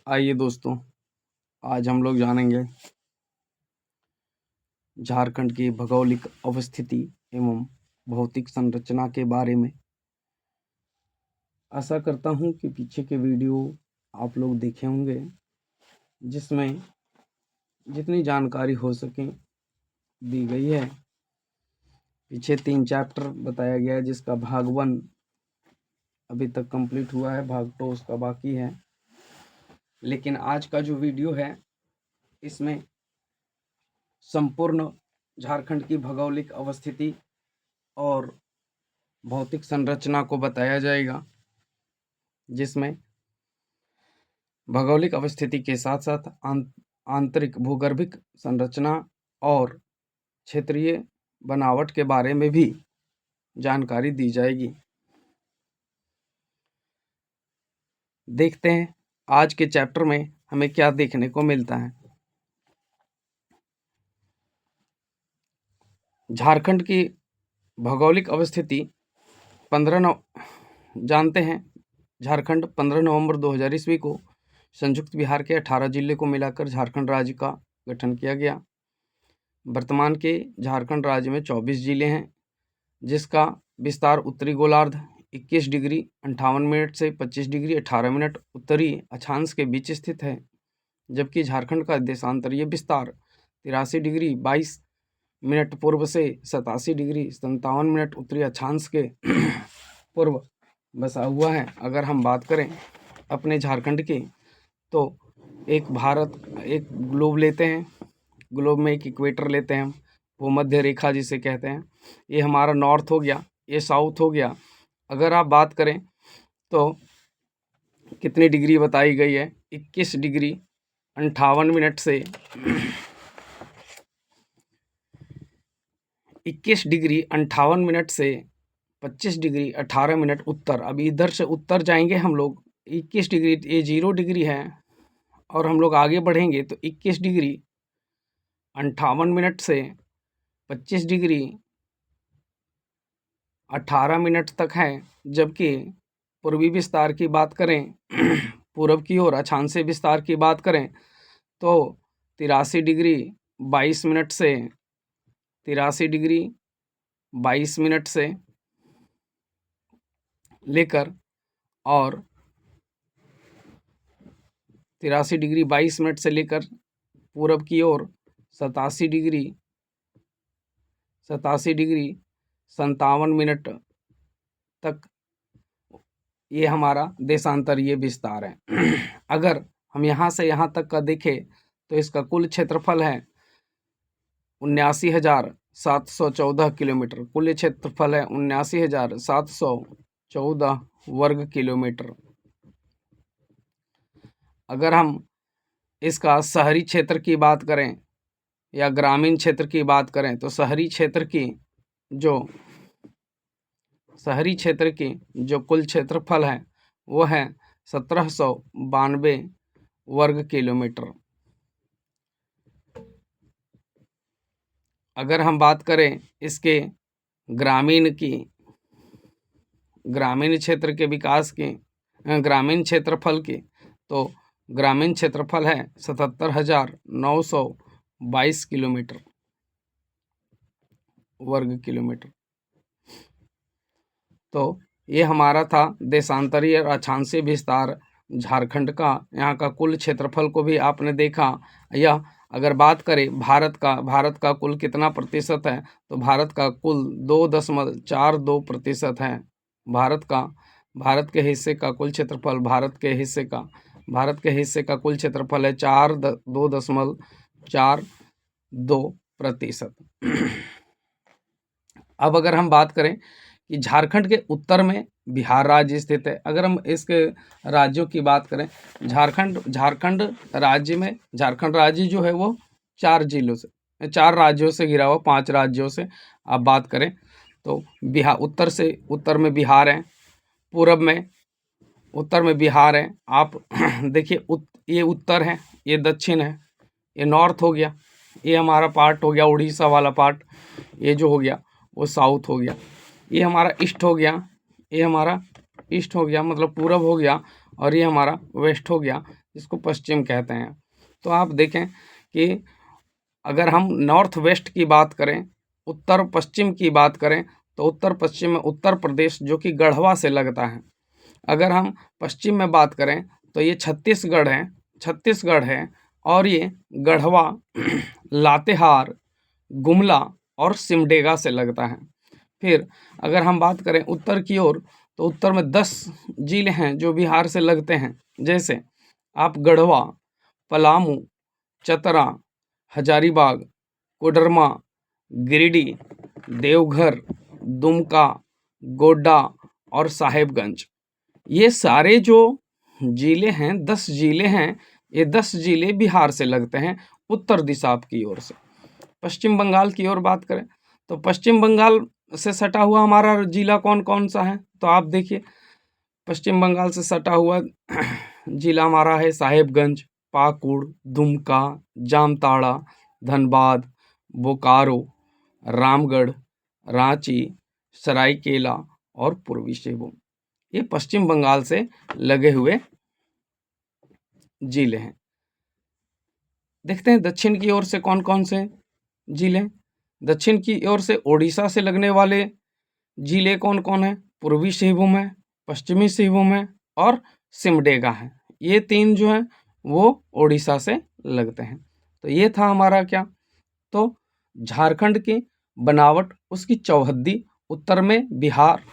आइए दोस्तों, आज हम लोग जानेंगे झारखंड की भौगोलिक अवस्थिति एवं भौतिक संरचना के बारे में। आशा करता हूं कि पीछे के वीडियो आप लोग देखे होंगे, जिसमें जितनी जानकारी हो सके दी गई है। पीछे 3 चैप्टर बताया गया है, जिसका भाग 1 अभी तक कंप्लीट हुआ है, भाग 2 उसका बाकी है। लेकिन आज का जो वीडियो है, इसमें संपूर्ण झारखंड की भौगोलिक अवस्थिति और भौतिक संरचना को बताया जाएगा, जिसमें भौगोलिक अवस्थिति के साथ साथ आंतरिक भूगर्भिक संरचना और क्षेत्रीय बनावट के बारे में भी जानकारी दी जाएगी। देखते हैं आज के चैप्टर में हमें क्या देखने को मिलता है। झारखंड की भौगोलिक अवस्थिति जानते हैं। झारखंड 15 नवंबर 2000 ईस्वी को संयुक्त बिहार के 18 जिले को मिलाकर झारखंड राज्य का गठन किया गया। वर्तमान के झारखंड राज्य में 24 जिले हैं, जिसका विस्तार उत्तरी गोलार्ध 21 डिग्री 58 मिनट से 25 डिग्री 18 मिनट उत्तरी अक्षांश के बीच स्थित है, जबकि झारखंड का देशांतरीय विस्तार 83 डिग्री 22 मिनट पूर्व से 87 डिग्री 57 मिनट उत्तरी अक्षांश के पूर्व बसा हुआ है। अगर हम बात करें अपने झारखंड की, तो एक ग्लोब लेते हैं। ग्लोब में एक इक्वेटर लेते हैं, वो मध्य रेखा जिसे कहते हैं। ये हमारा नॉर्थ हो गया, ये साउथ हो गया। अगर आप बात करें तो कितनी डिग्री बताई गई है, 21 डिग्री 58 मिनट से 21 डिग्री 58 मिनट से 25 डिग्री 18 मिनट उत्तर। अभी इधर से उत्तर जाएंगे हम लोग, 21 डिग्री ये 0 डिग्री है, और हम लोग आगे बढ़ेंगे तो 21 डिग्री 58 मिनट से 25 डिग्री 18 मिनट तक है। जबकि पूर्वी विस्तार की बात करें, पूर्व की ओर अक्षांशीय विस्तार की बात करें तो 83 डिग्री 22 मिनट से 83 डिग्री 22 मिनट से लेकर और 83 डिग्री 22 मिनट से लेकर पूरब की ओर 87 डिग्री 57 मिनट तक ये हमारा देशांतरीय विस्तार है। अगर हम यहाँ से यहाँ तक का देखें तो इसका कुल क्षेत्रफल है 79,714 किलोमीटर। कुल क्षेत्रफल है 79,714 वर्ग किलोमीटर। अगर हम इसका शहरी क्षेत्र की बात करें या ग्रामीण क्षेत्र की बात करें तो शहरी क्षेत्र की जो कुल क्षेत्रफल है वो है 1792 वर्ग किलोमीटर। अगर हम बात करें इसके ग्रामीण क्षेत्र के विकास की, ग्रामीण क्षेत्रफल की, तो ग्रामीण क्षेत्रफल है 77,922 किलोमीटर वर्ग किलोमीटर। तो ये हमारा था देशांतरीय और अक्षांशीय विस्तार झारखंड का। यहाँ का कुल क्षेत्रफल को भी आपने देखा। यह अगर बात करें भारत का कुल कितना प्रतिशत है, तो भारत का कुल 2.42% है। भारत के हिस्से का कुल क्षेत्रफल भारत के हिस्से का कुल क्षेत्रफल है 2.42%। अब अगर हम बात करें कि झारखंड के उत्तर में बिहार राज्य स्थित है। अगर हम इसके राज्यों की बात करें, झारखंड राज्य जो है वो 4 राज्यों से घिरा हुआ, 5 राज्यों से आप बात करें तो उत्तर में बिहार है, उत्तर में बिहार है। आप देखिए, ये उत्तर है, ये दक्षिण है, ये नॉर्थ हो गया, ये हमारा पार्ट हो गया उड़ीसा वाला पार्ट, ये जो हो गया वो साउथ हो गया। ये हमारा ईस्ट हो गया, मतलब पूरब हो गया, और ये हमारा वेस्ट हो गया। जिसको पश्चिम कहते हैं। तो आप देखें कि अगर हम नॉर्थ वेस्ट की बात करें, उत्तर पश्चिम की बात करें, तो उत्तर पश्चिम में उत्तर प्रदेश जो कि गढ़वा से लगता है। अगर हम पश्चिम में बात करें तो ये छत्तीसगढ़ है और ये गढ़वा लातेहार, गुमला और सिमडेगा से लगता है। फिर अगर हम बात करें उत्तर की ओर तो उत्तर में 10 जिले हैं जो बिहार से लगते हैं, जैसे आप गढ़वा, पलामू, चतरा, हजारीबाग, कोडरमा, गिरिडीह, देवघर, दुमका, गोड्डा और साहेबगंज। ये सारे जो जिले हैं, 10 जिले हैं, ये 10 जिले बिहार से लगते हैं उत्तर दिशा की ओर से। पश्चिम बंगाल की ओर बात करें तो पश्चिम बंगाल से सटा हुआ हमारा जिला कौन कौन सा है, तो आप देखिए पश्चिम बंगाल से सटा हुआ जिला हमारा है साहेबगंज, पाकुड़, दुमका, जामताड़ा, धनबाद, बोकारो, रामगढ़, रांची, सरायकेला और पूर्वी सिंहभूम। ये पश्चिम बंगाल से लगे हुए जिले हैं। देखते हैं दक्षिण की ओर से कौन कौन से जिले। दक्षिण की ओर से ओडिशा से लगने वाले जिले कौन कौन है? पूर्वी सिंहभूम है, पश्चिमी सिंहभूम है और सिमडेगा है। ये 3 जो हैं वो ओडिशा से लगते हैं। तो ये था हमारा क्या, तो झारखंड की बनावट, उसकी चौहद्दी, उत्तर में बिहार,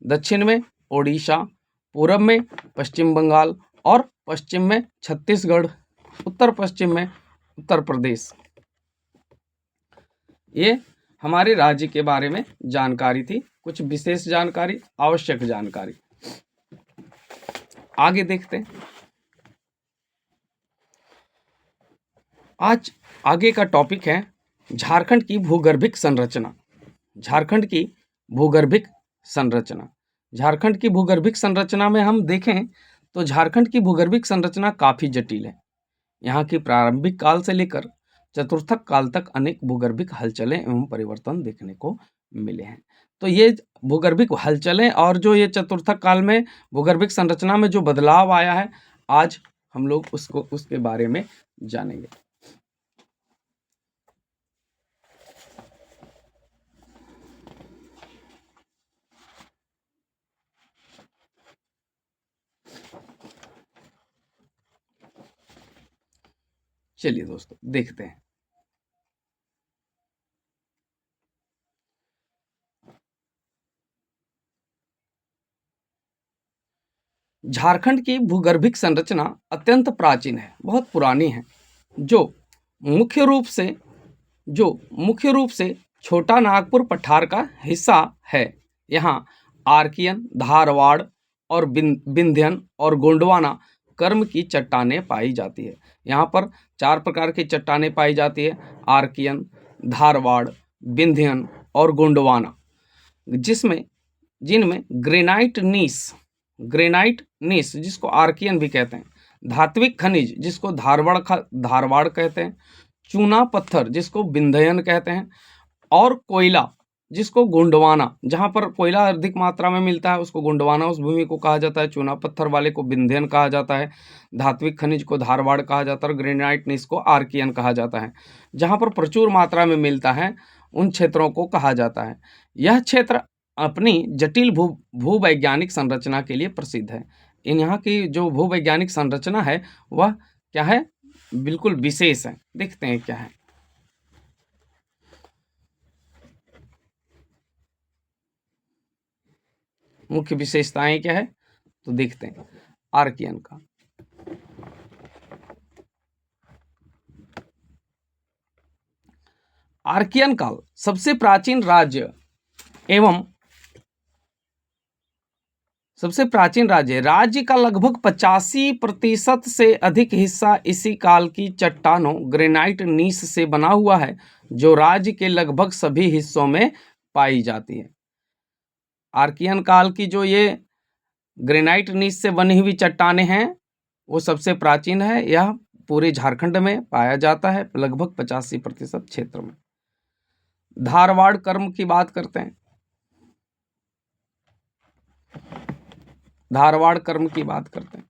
दक्षिण में ओडिशा, पूरब में पश्चिम बंगाल और पश्चिम में छत्तीसगढ़, उत्तर पश्चिम में उत्तर प्रदेश। ये हमारे राज्य के बारे में जानकारी थी, कुछ विशेष जानकारी, आवश्यक जानकारी। आगे देखते हैं। आज आगे का टॉपिक है झारखंड की भूगर्भिक संरचना। झारखंड की भूगर्भिक संरचना। झारखंड की भूगर्भिक संरचना में हम देखें तो झारखंड की भूगर्भिक संरचना काफ़ी जटिल है। यहाँ की प्रारंभिक काल से लेकर चतुर्थक काल तक अनेक भूगर्भिक हलचलें एवं परिवर्तन देखने को मिले हैं। तो ये भूगर्भिक हलचलें और जो ये चतुर्थक काल में भूगर्भिक संरचना में जो बदलाव आया है, आज हम लोग उसके बारे में जानेंगे। चलिए दोस्तों देखते हैं। झारखंड की भूगर्भिक संरचना अत्यंत प्राचीन है, बहुत पुरानी है, जो मुख्य रूप से छोटा नागपुर पठार का हिस्सा है। यहाँ आर्कियन, धारवाड़ और विंध्यन और गोंडवाना कर्म की चट्टानें पाई जाती है। यहाँ पर 4 प्रकार की चट्टानें पाई जाती है, आर्कियन, धारवाड़, विंध्यन और गोंडवाना, जिनमें ग्रेनाइट नीस जिसको आर्कियन भी कहते हैं, धात्विक खनिज जिसको धारवाड़ कहते हैं, चूना पत्थर जिसको विंध्यन कहते हैं और कोयला जिसको गोंडवाना, जहाँ पर कोयला अधिक मात्रा में मिलता है उसको गोंडवाना उस भूमि को कहा जाता है, चूना पत्थर वाले को विंध्यन कहा जाता है, धात्विक खनिज को धारवाड़ कहा जाता है और ग्रेनाइट नीस को आर्कियन कहा जाता है। जहाँ पर प्रचुर मात्रा में मिलता है उन क्षेत्रों को कहा जाता है। यह क्षेत्र अपनी जटिल भूवैज्ञानिक संरचना के लिए प्रसिद्ध है। यहाँ की जो भूवैज्ञानिक संरचना है वह क्या है, बिल्कुल विशेष है। देखते हैं क्या है। मुख्य विशेषताएं क्या है तो देखते हैं। आर्कियन का आर्कियन काल सबसे प्राचीन राज्य का लगभग 85% से अधिक हिस्सा इसी काल की चट्टानों ग्रेनाइट नीस से बना हुआ है, जो राज्य के लगभग सभी हिस्सों में पाई जाती है। आर्कियन काल की जो ये ग्रेनाइट नीस से बनी हुई चट्टानें हैं वो सबसे प्राचीन है। यह पूरे झारखंड में पाया जाता है, लगभग 85% क्षेत्र में। धारवाड़ कर्म की बात करते हैं। धारवाड़ कर्म की बात करते हैं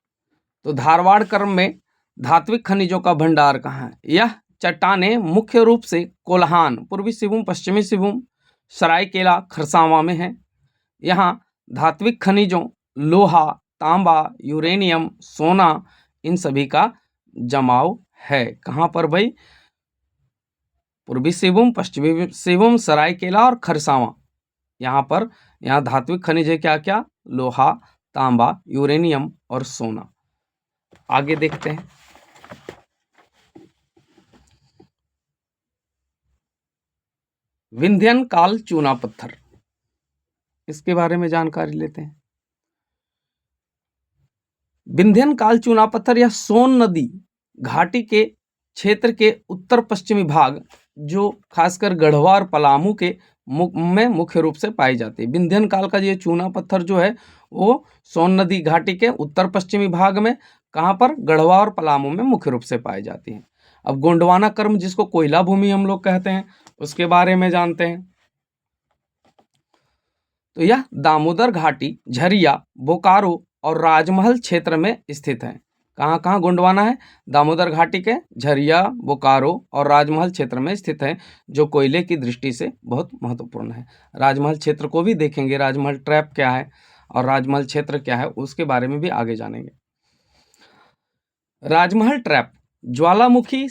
तो धारवाड़ कर्म में धात्विक खनिजों का भंडार कहाँ है? यह चट्टानें मुख्य रूप से कोल्हान, पूर्वी सिंहभूम, पश्चिमी सिंहभूम, सरायकेला, खरसावां में है। यहाँ धात्विक खनिजों लोहा, तांबा, यूरेनियम, सोना, इन सभी का जमाव है। कहाँ पर भाई? पूर्वी सिंहभूम, पश्चिमी सिंहभूम, सरायकेला और खरसावां। यहाँ धात्विक खनिज है क्या क्या? लोहा, तांबा, यूरेनियम और सोना। आगे देखते हैं। विंध्यन काल चूना पत्थर, इसके बारे में जानकारी लेते हैं। विंध्यन काल चूना पत्थर यह सोन नदी घाटी के क्षेत्र के उत्तर पश्चिमी भाग, जो खासकर गढ़वा और पलामू के में मुख्य रूप से पाई जाती है। विंध्यन काल का ये चूना पत्थर जो है वो सोन नदी घाटी के उत्तर पश्चिमी भाग में, कहाँ पर? गढ़वा और पलामू में मुख्य रूप से पाई जाती है। अब गोंडवाना कर्म, जिसको कोयला भूमि हम लोग कहते हैं, उसके बारे में जानते हैं। तो यह दामोदर घाटी, झरिया, बोकारो और राजमहल क्षेत्र में स्थित है। कहाँ कहाँ गोंडवाना है? दामोदर घाटी के झरिया, बोकारो और राजमहल क्षेत्र में स्थित है, जो कोयले की दृष्टि से बहुत महत्वपूर्ण है। राजमहल क्षेत्र को भी देखेंगे, राजमहल ट्रैप क्या है और राजमहल क्षेत्र क्या है, उसके बारे में भी आगे जानेंगे। राजमहल ट्रैप ज्वालामुखी,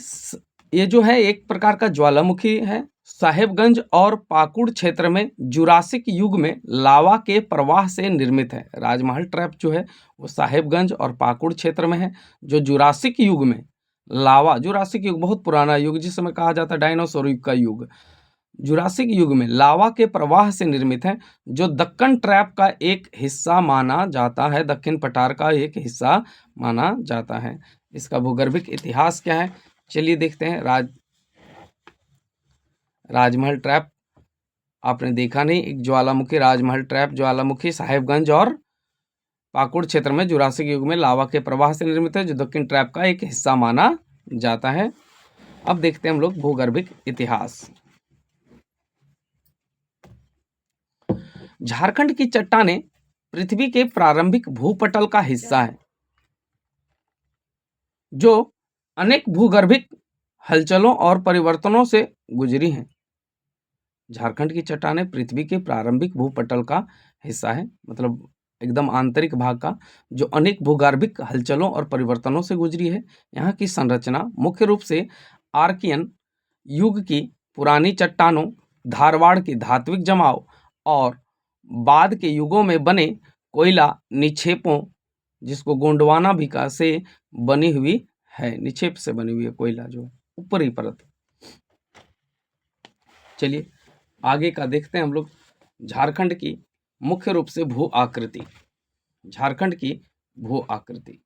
ये जो है एक प्रकार का ज्वालामुखी है। साहेबगंज और पाकुड़ क्षेत्र में जुरासिक युग में लावा के प्रवाह से निर्मित है। राजमहल ट्रैप जो है वो साहेबगंज और पाकुड़ क्षेत्र में है, जो जुरासिक युग में लावा, जुरासिक युग बहुत पुराना युग, जिस समय कहा जाता है डायनासोर युग का युग, जुरासिक युग में लावा के प्रवाह से निर्मित है, जो दक्कन ट्रैप का एक हिस्सा माना जाता है, दक्षिण पठार का एक हिस्सा माना जाता है। इसका भूगर्भिक इतिहास क्या है, चलिए देखते हैं। राजमहल ट्रैप आपने देखा नहीं, एक ज्वालामुखी, राजमहल ट्रैप ज्वालामुखी साहेबगंज और पाकुड़ क्षेत्र में जुरासिक युग में लावा के प्रवाह से निर्मित है, जो दक्षिण ट्रैप का एक हिस्सा माना जाता है। अब देखते हैं हम लोग भूगर्भिक इतिहास। झारखंड की चट्टानें पृथ्वी के प्रारंभिक भूपटल का हिस्सा है, जो अनेक भूगर्भिक हलचलों और परिवर्तनों से गुजरी हैं। झारखंड की चट्टानें पृथ्वी के प्रारंभिक भूपटल का हिस्सा है, मतलब एकदम आंतरिक भाग का, जो अनेक भूगर्भिक हलचलों और परिवर्तनों से गुजरी है। यहाँ की संरचना मुख्य रूप से आर्कियन युग की पुरानी चट्टानों, धारवाड़ की धात्विक जमाव और बाद के युगों में बने कोयला निक्षेपों, जिसको गोंडवाना भी कहा, से बनी हुई है। निक्षेप से बनी हुई है कोयला, जो ऊपरी परत। चलिए आगे का देखते हैं हम लोग। झारखंड की मुख्य रूप से भू आकृति, झारखंड की भू आकृति।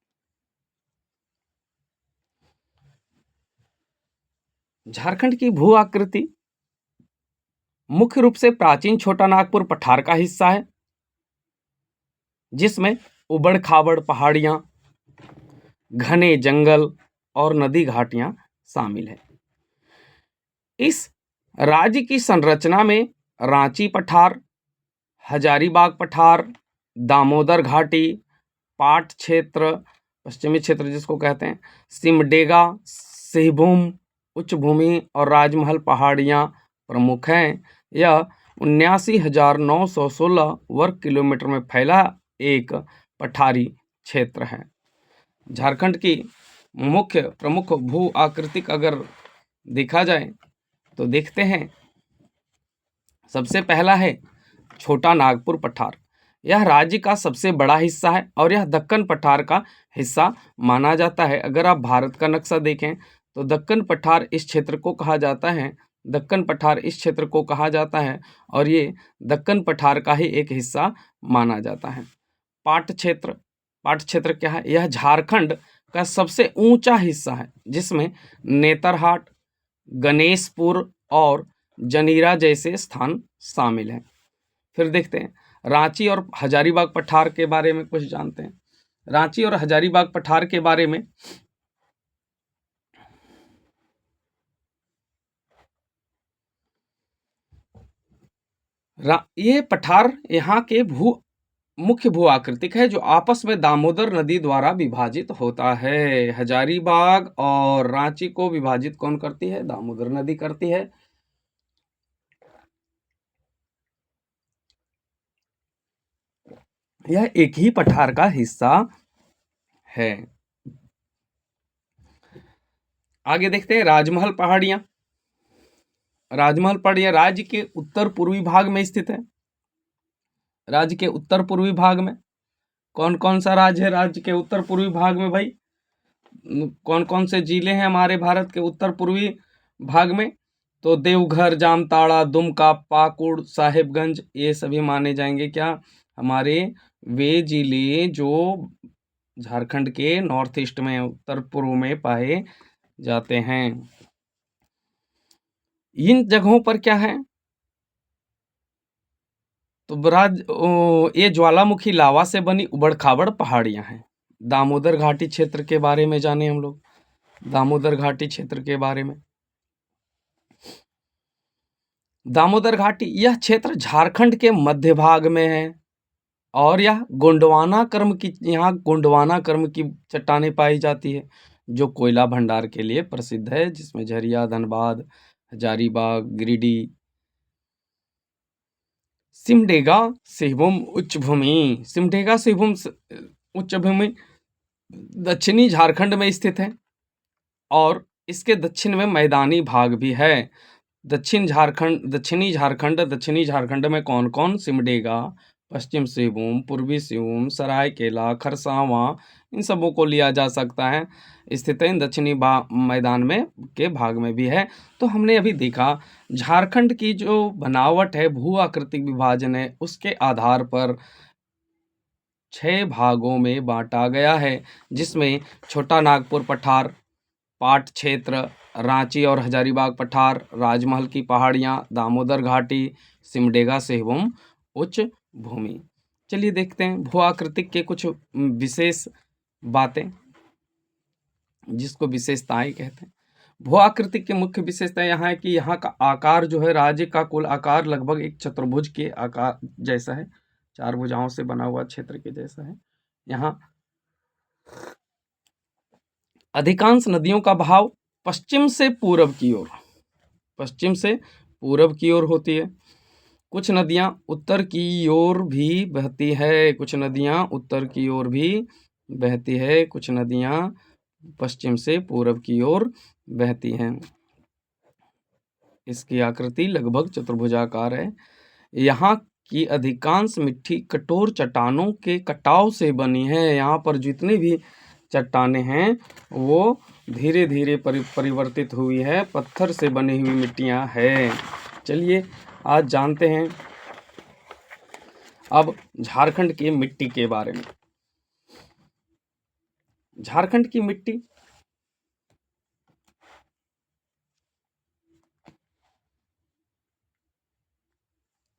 झारखंड की भू आकृति मुख्य रूप से प्राचीन छोटा नागपुर पठार का हिस्सा है, जिसमें उबड़ खाबड़ पहाड़ियां, घने जंगल और नदी घाटियां शामिल है। इस राज्य की संरचना में रांची पठार, हजारीबाग पठार, दामोदर घाटी, पाट क्षेत्र, पश्चिमी क्षेत्र जिसको कहते हैं, सिमडेगा, सिंहभूम उच्च भूमि और राजमहल पहाड़ियां प्रमुख हैं। यह 79,916 वर्ग किलोमीटर में फैला एक पठारी क्षेत्र है। झारखंड की मुख्य प्रमुख भू आकृतिक अगर देखा जाए तो देखते हैं, सबसे पहला है छोटा नागपुर पठार। यह राज्य का सबसे बड़ा हिस्सा है और यह दक्कन पठार का हिस्सा माना जाता है। अगर आप भारत का नक्शा देखें तो दक्कन पठार इस क्षेत्र को कहा जाता है, दक्कन पठार इस क्षेत्र को कहा जाता है और ये दक्कन पठार का ही एक हिस्सा माना जाता है। पाट क्षेत्र, पाट क्षेत्र क्या है? यह झारखंड का सबसे ऊंचा हिस्सा है, जिसमें नेतरहाट, गणेशपुर और जनीरा जैसे स्थान शामिल हैं। फिर देखते हैं रांची और हजारीबाग पठार के बारे में कुछ जानते हैं। रांची और हजारीबाग पठार के बारे में ये पठार यहाँ के भू मुख्य भू आकृतिक है जो आपस में दामोदर नदी द्वारा विभाजित होता है। हजारीबाग और रांची को विभाजित कौन करती है? दामोदर नदी करती है। यह एक ही पठार का हिस्सा है। आगे देखते हैं राजमहल पहाड़ियां। राजमहल पहाड़ियां राज्य के उत्तर पूर्वी भाग में स्थित है। राज्य के उत्तर पूर्वी भाग में कौन कौन सा राज्य है? राज्य के उत्तर पूर्वी भाग में भाई कौन कौन से जिले हैं हमारे भारत के उत्तर पूर्वी भाग में? तो देवघर, जामताड़ा, दुमका, पाकुड़, साहिबगंज, ये सभी माने जाएंगे क्या? हमारे वे जिले जो झारखंड के नॉर्थ ईस्ट में, उत्तर पूर्व में पाए जाते हैं। इन जगहों पर क्या है? तो ये ज्वालामुखी लावा से बनी उबड़ खाबड़ पहाड़ियां हैं। दामोदर घाटी क्षेत्र के बारे में जाने हम लोग। दामोदर घाटी क्षेत्र के बारे में, दामोदर घाटी यह क्षेत्र झारखंड के मध्य भाग में है और यह यहाँ गोंडवाना क्रम की चट्टानें पाई जाती है जो कोयला भंडार के लिए प्रसिद्ध है, जिसमें झरिया, धनबाद, हजारीबाग, गिरिडीह, सिमडेगा सिंहभूम उच्च भूमि। सिमडेगा सिंहभूम उच्च भूमि दक्षिणी झारखंड में स्थित है और इसके दक्षिण में मैदानी भाग भी है। दक्षिणी झारखंड में कौन कौन? सिमडेगा, पश्चिम सिंहभूम, पूर्वी सिंहभूम, सरायकेला, खरसावां, इन सबों को लिया जा सकता है। स्थित है दक्षिणी मैदान में के भाग में भी है। तो हमने अभी देखा झारखंड की जो बनावट है, भू आकृतिक विभाजन है, उसके आधार पर 6 भागों में बांटा गया है, जिसमें छोटा नागपुर पठार, पाट क्षेत्र, रांची और हजारीबाग पठार, राजमहल की पहाड़ियां, दामोदर घाटी, सिमडेगा सिंहभूम उच्च भूमि। चलिए देखते हैं भू आकृतिक के कुछ विशेष बातें, जिसको विशेषताएं कहते हैं। भू आकृतिक की मुख्य विशेषता यहाँ है कि यहाँ का आकार जो है, राज्य का कुल आकार लगभग एक चतुर्भुज के आकार जैसा है, 4 भुजाओं से बना हुआ क्षेत्र के जैसा है। यहाँ अधिकांश नदियों का बहाव पश्चिम से पूरब की ओर होती है। कुछ नदियां उत्तर की ओर भी बहती है, कुछ नदियां पश्चिम से पूरब की ओर बहती हैं। इसकी आकृति लगभग चतुर्भुजाकार है। यहाँ की अधिकांश मिट्टी कठोर चट्टानों के कटाव से बनी है। यहाँ पर जितनी भी चट्टानें हैं वो धीरे धीरे परिवर्तित हुई है, पत्थर से बनी हुई मिट्टियाँ हैं। चलिए आज जानते हैं अब झारखंड की मिट्टी के बारे में। झारखंड की मिट्टी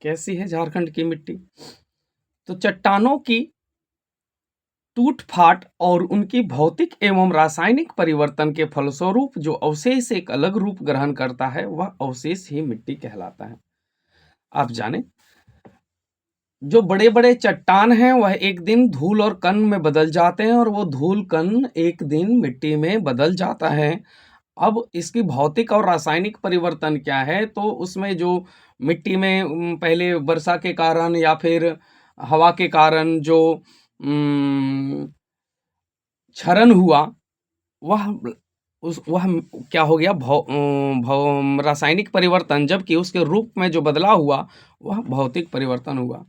कैसी है? झारखंड की मिट्टी तो चट्टानों की टूट फाट और उनकी भौतिक एवं रासायनिक परिवर्तन के फलस्वरूप जो अवशेष एक अलग रूप ग्रहण करता है, वह अवशेष ही मिट्टी कहलाता है। आप जाने जो बड़े बड़े चट्टान हैं वह एक दिन धूल और कण में बदल जाते हैं और वो धूल कण एक दिन मिट्टी में बदल जाता है। अब इसकी भौतिक और रासायनिक परिवर्तन क्या है? तो उसमें जो मिट्टी में पहले वर्षा के कारण या फिर हवा के कारण जो क्षरण हुआ, वह क्या हो गया? रासायनिक परिवर्तन, जबकि उसके रूप में जो बदलाव हुआ वह भौतिक परिवर्तन हुआ।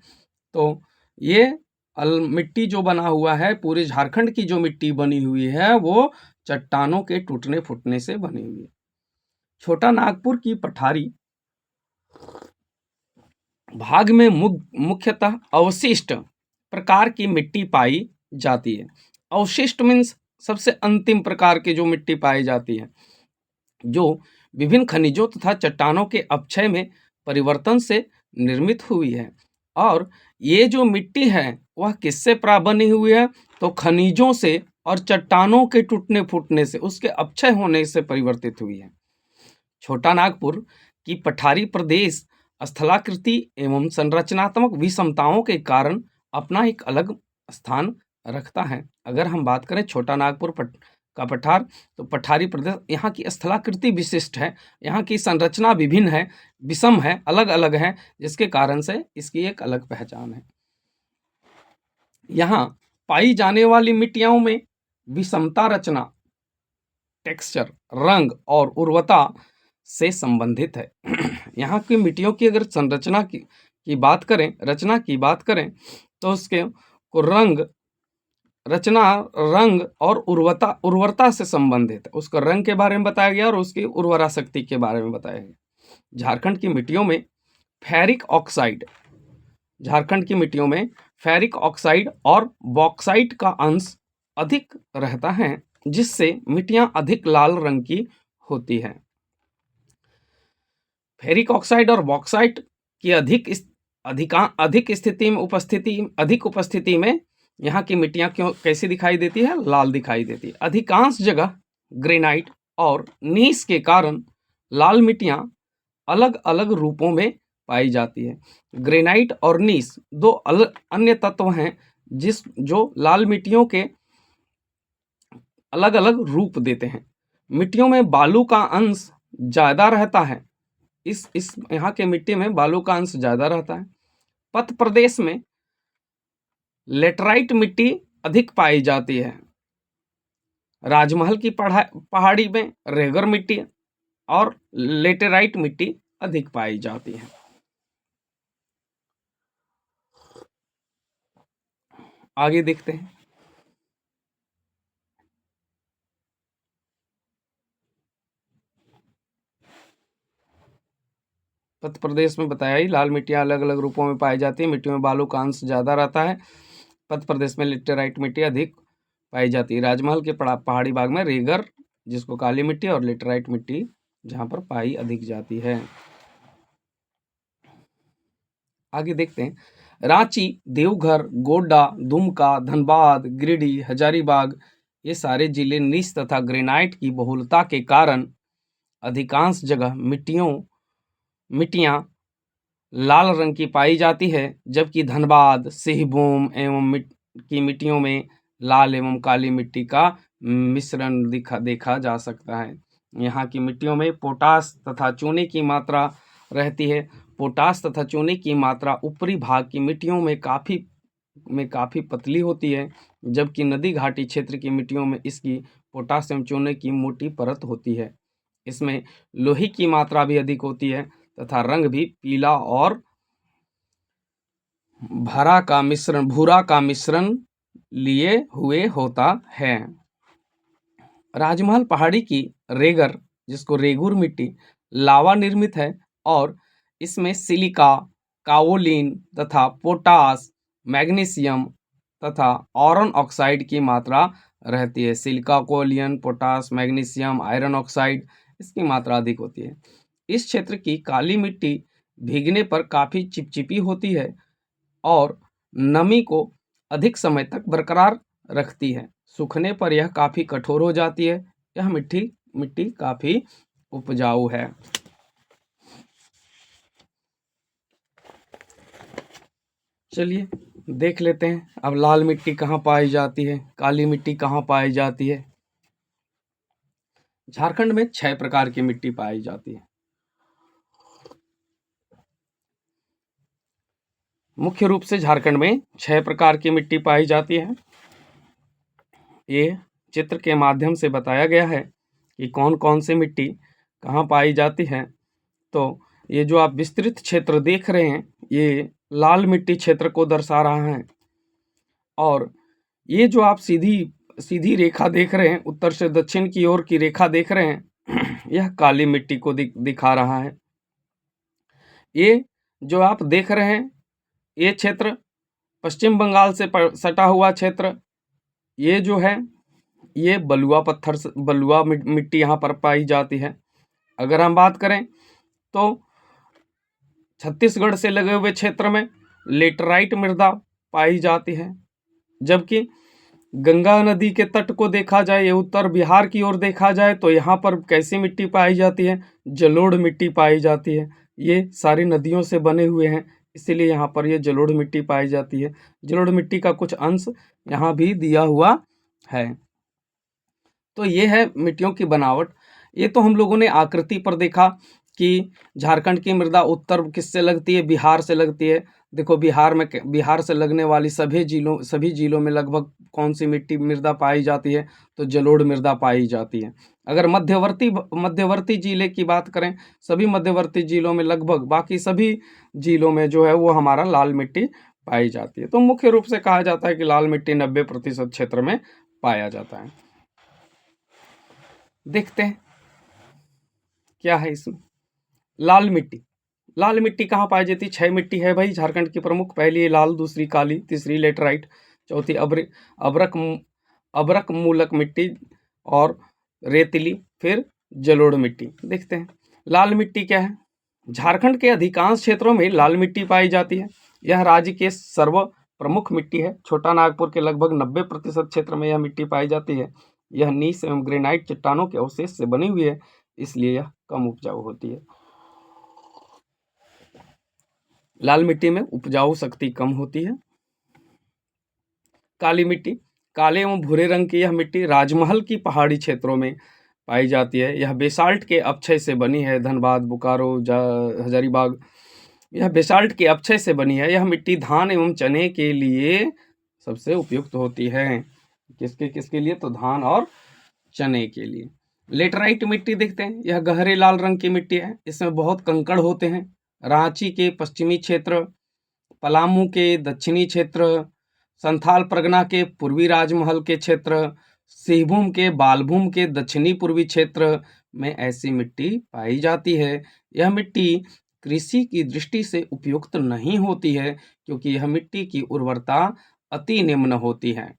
तो ये मिट्टी जो बना हुआ है, पूरे झारखंड की जो मिट्टी बनी हुई है वो चट्टानों के टूटने फूटने से बनी हुई है। छोटा नागपुर की पठारी भाग में मुख्यतः अवशिष्ट प्रकार की मिट्टी पाई जाती है। अवशिष्ट मीन्स सबसे अंतिम प्रकार की जो मिट्टी पाई जाती है, जो विभिन्न खनिजों तथा चट्टानों के अपक्षय में परिवर्तन से निर्मित हुई है। और ये जो मिट्टी है वह किससे बनी हुई है? तो खनिजों से और चट्टानों के टूटने फूटने से, उसके अपक्षय होने से परिवर्तित हुई है। छोटा नागपुर की पठारी प्रदेश स्थलाकृति एवं संरचनात्मक विषमताओं के कारण अपना एक अलग स्थान रखता है। अगर हम बात करें छोटा नागपुर का पठार, तो पठारी प्रदेश, यहाँ की स्थलाकृति विशिष्ट है, यहाँ की संरचना विभिन्न है, विषम है, अलग अलग है, जिसके कारण से इसकी एक अलग पहचान है। यहाँ पाई जाने वाली मिट्टियों में विषमता रचना, टेक्सचर, रंग और उर्वरता से संबंधित है। यहाँ की मिट्टियों की अगर संरचना की बात करें, रचना की बात करें, तो उसके को रचना, रंग और उर्वरता से संबंधित है। उसका रंग के बारे में बताया गया और उसकी उर्वरा शक्ति के बारे में बताया गया। झारखंड की मिट्टियों में फेरिक ऑक्साइड, झारखंड की मिट्टियों में फेरिक ऑक्साइड और बॉक्साइट का अंश अधिक रहता है, जिससे मिट्टियां अधिक लाल रंग की होती हैं। फेरिक ऑक्साइड और बॉक्साइट की अधिक उपस्थिति में यहाँ की मिट्टियां कैसी दिखाई देती है? लाल दिखाई देती है। अधिकांश जगह ग्रेनाइट और नीस के कारण लाल मिट्टियां अलग अलग रूपों में पाई जाती है। ग्रेनाइट और नीस दो अन्य तत्व हैं जो लाल मिट्टियों के अलग अलग रूप देते हैं। मिट्टियों में बालू का अंश ज़्यादा रहता है। इस यहाँ के मिट्टी में बालू का अंश ज़्यादा रहता है। पथ प्रदेश में लेटराइट मिट्टी अधिक पाई जाती है। राजमहल की पहाड़ी में रेगर मिट्टी और लेटेराइट मिट्टी अधिक पाई जाती है। आगे देखते हैं। पथ प्रदेश में बताया ही, लाल मिट्टियां अलग अलग रूपों में पाई जाती है। मिट्टी में बालू का अंश ज़्यादा रहता है। पथ प्रदेश में लेटेराइट मिट्टी अधिक पाई जाती है। राजमहल के पहाड़ी भाग में रेगर, जिसको काली मिट्टी, और लेटेराइट मिट्टी जहाँ पर पाई अधिक जाती है। आगे देखते हैं। रांची, देवघर, गोड्डा, दुमका, धनबाद, गिरिडीह, हजारीबाग, ये सारे जिले नीस तथा ग्रेनाइट की बहुलता के कारण अधिकांश जगह मिट्टियां लाल रंग की पाई जाती है, जबकि धनबाद, सिंहभूम की मिट्टियों में लाल एवं काली मिट्टी का मिश्रण देखा जा सकता है। यहाँ की मिट्टियों में पोटास तथा चूने की मात्रा रहती है। पोटास तथा चूने की मात्रा ऊपरी भाग की मिट्टियों में काफ़ी पतली होती है, जबकि नदी घाटी क्षेत्र की मिट्टियों में इसकी पोटास एवं चूने की मोटी परत होती है। इसमें लोहे की मात्रा भी अधिक होती है तथा रंग भी पीला और भूरा का मिश्रण लिए हुए होता है। राजमहल पहाड़ी की रेगर, जिसको रेगुर मिट्टी, लावा निर्मित है और इसमें सिलिका, काओलिन तथा पोटास, मैग्नीशियम तथा आयरन ऑक्साइड की मात्रा रहती है। Silica, kaolin, potash, magnesium, iron oxide, इसकी मात्रा अधिक होती है। इस क्षेत्र की काली मिट्टी भीगने पर काफ़ी चिपचिपी होती है और नमी को अधिक समय तक बरकरार रखती है। सूखने पर यह काफ़ी कठोर हो जाती है। यह मिट्टी काफ़ी उपजाऊ है। चलिए देख लेते हैं अब लाल मिट्टी कहाँ पाई जाती है, काली मिट्टी कहाँ पाई जाती है। झारखंड में 6 प्रकार की मिट्टी पाई जाती है। मुख्य रूप से झारखंड में 6 प्रकार की मिट्टी पाई जाती है। ये चित्र के माध्यम से बताया गया है कि कौन कौन सी मिट्टी कहाँ पाई जाती है। तो ये जो आप विस्तृत क्षेत्र देख रहे हैं, ये लाल मिट्टी क्षेत्र को दर्शा रहा है, और ये जो आप सीधी रेखा देख रहे हैं, उत्तर से दक्षिण की ओर की रेखा देख रहे हैं, यह काली मिट्टी को दिखा रहा है। ये जो आप देख रहे हैं, ये क्षेत्र पश्चिम बंगाल से सटा हुआ क्षेत्र, ये जो है ये बलुआ मिट्टी यहाँ पर पाई जाती है। अगर हम बात करें तो छत्तीसगढ़ से लगे हुए क्षेत्र में लेटराइट मृदा पाई जाती है, जबकि गंगा नदी के तट को देखा जाए, ये उत्तर बिहार की ओर देखा जाए, तो यहाँ पर कैसी मिट्टी पाई जाती है? जलोढ़ मिट्टी पाई जाती है। ये सारी नदियों से बने हुए हैं, इसीलिए यहाँ पर ये जलोढ़ मिट्टी पाई जाती है। जलोढ़ मिट्टी का कुछ अंश यहाँ भी दिया हुआ है। तो ये है मिट्टियों की बनावट। ये तो हम लोगों ने आकृति पर देखा कि झारखंड की मृदा उत्तर किससे लगती है, बिहार से लगती है। देखो बिहार से लगने वाली सभी जिलों में लगभग कौन सी मिट्टी मृदा पाई जाती है, तो जलोढ़ मृदा पाई जाती है। अगर मध्यवर्ती जिले की बात करें, सभी मध्यवर्ती जिलों में लगभग बाकी सभी जिलों में जो है वो हमारा लाल मिट्टी पाई जाती है। तो मुख्य रूप से कहा जाता है कि लाल मिट्टी 90% क्षेत्र में पाया जाता है। देखते हैं क्या है इसमें। लाल मिट्टी कहाँ पाई जाती है? 6 मिट्टी है भाई झारखंड की प्रमुख। पहली है लाल, दूसरी काली, तीसरी लेटराइट, चौथी अब्रक मूलक मिट्टी और रेतीली, फिर जलोढ़ मिट्टी। देखते हैं लाल मिट्टी क्या है। झारखंड के अधिकांश क्षेत्रों में लाल मिट्टी पाई जाती है। यह राज्य के सर्व प्रमुख मिट्टी है। छोटा नागपुर के लगभग 90% क्षेत्र में यह मिट्टी पाई जाती है। यह नीस एवं ग्रेनाइट चट्टानों के अवशेष से बनी हुई है, इसलिए यह कम उपजाऊ होती है। लाल मिट्टी में उपजाऊ शक्ति कम होती है। काली मिट्टी, काले एवं भूरे रंग की यह मिट्टी राजमहल की पहाड़ी क्षेत्रों में पाई जाती है। यह बेसाल्ट के अपक्षय से बनी है। धनबाद, बोकारो, हजारीबाग, यह बेसाल्ट के अपक्षय से बनी है। यह मिट्टी धान एवं चने के लिए सबसे उपयुक्त होती है। किसके लिए? तो धान और चने के लिए। लेटराइट मिट्टी देखते हैं। यह गहरे लाल रंग की मिट्टी है। इसमें बहुत कंकड़ होते हैं। रांची के पश्चिमी क्षेत्र, पलामू के दक्षिणी क्षेत्र, संथाल परगना के पूर्वी राजमहल के क्षेत्र, सिंहभूम के बालभूम के दक्षिणी पूर्वी क्षेत्र में ऐसी मिट्टी पाई जाती है। यह मिट्टी कृषि की दृष्टि से उपयुक्त नहीं होती है, क्योंकि यह मिट्टी की उर्वरता अति निम्न होती है।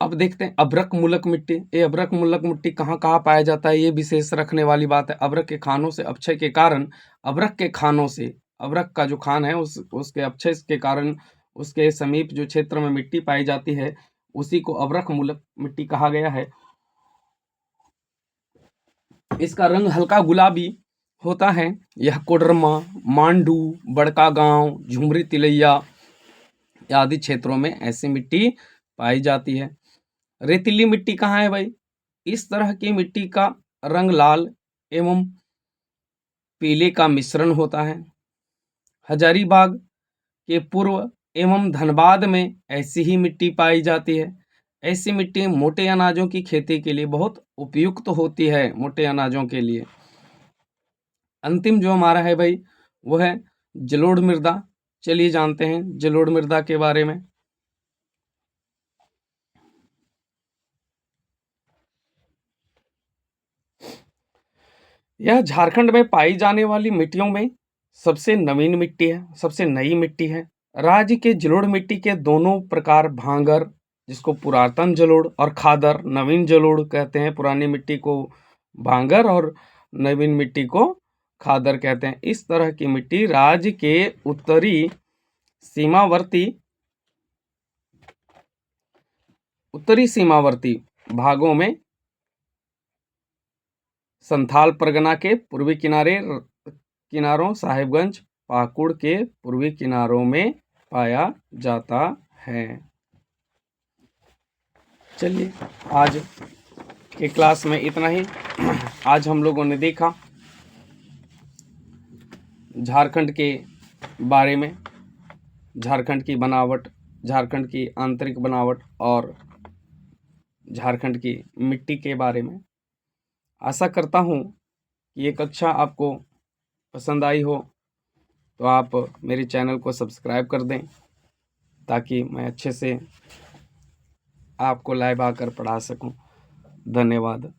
अब देखते हैं अब्रक मूलक मिट्टी। ये अब्रक मूलक मिट्टी कहाँ कहाँ पाया जाता है, ये विशेष रखने वाली बात है। अब्रक के खानों से अपक्षय के कारण, अब्रक का जो खान है उसके अपक्षय के कारण उसके समीप जो क्षेत्र में मिट्टी पाई जाती है, उसी को अब्रक मूलक मिट्टी कहा गया है। इसका रंग हल्का गुलाबी होता है। यह कोडरमा, मांडू, बड़का गांव, झुमरी तिलैया आदि क्षेत्रों में ऐसी मिट्टी पाई जाती है। रेतीली मिट्टी कहाँ है भाई? इस तरह की मिट्टी का रंग लाल एवं पीले का मिश्रण होता है। हजारीबाग के पूर्व एवं धनबाद में ऐसी ही मिट्टी पाई जाती है। ऐसी मिट्टी मोटे अनाजों की खेती के लिए बहुत उपयुक्त होती है। मोटे अनाजों के लिए अंतिम जो हमारा है भाई, वो है जलोढ़ मृदा। चलिए जानते हैं जलोढ़ मृदा के बारे में। यह झारखंड में पाई जाने वाली मिट्टियों में सबसे नवीन मिट्टी है, सबसे नई मिट्टी है। राज्य के जलोढ़ मिट्टी के दोनों प्रकार भांगर, जिसको पुरातन जलोढ़, और खादर, नवीन जलोढ़ कहते हैं। पुरानी मिट्टी को भांगर और नवीन मिट्टी को खादर कहते हैं। इस तरह की मिट्टी राज्य के उत्तरी सीमावर्ती भागों में, संथाल परगना के पूर्वी किनारों, साहिबगंज, पाकुड़ के पूर्वी किनारों में पाया जाता है। चलिए आज के क्लास में इतना ही। आज हम लोगों ने देखा झारखंड के बारे में, झारखंड की बनावट, झारखंड की आंतरिक बनावट और झारखंड की मिट्टी के बारे में। आशा करता हूँ कि ये कक्षा आपको पसंद आई हो, तो आप मेरे चैनल को सब्सक्राइब कर दें, ताकि मैं अच्छे से आपको लाइव आकर पढ़ा सकूं। धन्यवाद।